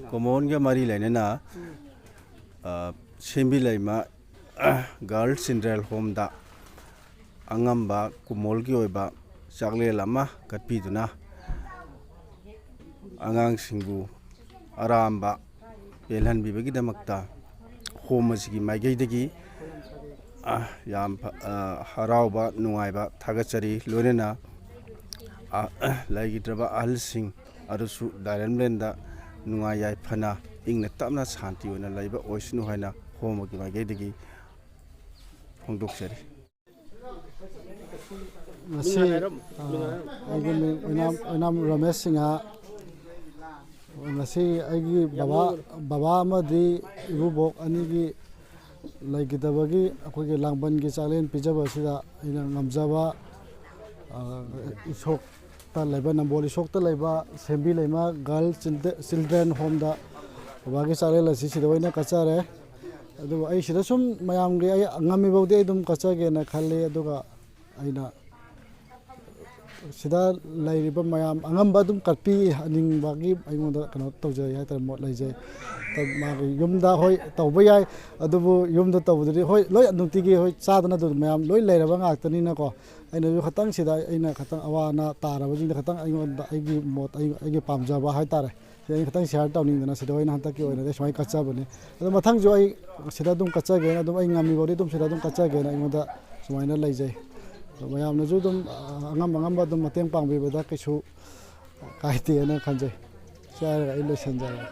kumon ga mari leinana Shembileima girl Chindren home da angamba kumol gi oiba chaklen lama katpiduna angang singbu aramba pelhan bibagi damakta home asigi maigai dagi yam harauba nungaiba thagachari loinana leikhidraba ahalsing arusu darenblenda nungai yai phana ingna tamna shanti oina leiba oisnu haina home gi maigai dagi phongdoksari ngasi Oinam Ramesinga ngasi aigi baba amadi ibubok anigi leikitabagi akogi langban gi chalen pijaba sida ina ngamjaba Ishok ta leiba Nambol Ishok ta leiba Shembileima girl Chindren Homeda bagi chalen la sida oina kachare adu ai sida sum mayam gi ai ngami bawdi dum kachage na khalle aduga aina sida lairiba mayam angamba dum katpi aning bagi aingonda kano tawjai ha tar mot laijai ta magi yumda hoi tawba yai adubu yumda tawdri hoi loi nutigi hoi chadana du mayam loi lairaba ngaktani na ko aina ju khatang sida aina khatang awangna taraba jing khatang aingonda aigi mot aigi pamjaba ha tare ai khatang share tawning dana sida oina hanta ki oina de smai kacha bani adu mathang jo ai sida dum kacha ge na dum ai ngami bodi dum sida dum kacha ge na aingonda sumaina laijai mayam na ju dum angamba dum mateng pangbibada kaisu kaite na khanjai chara ai losan jara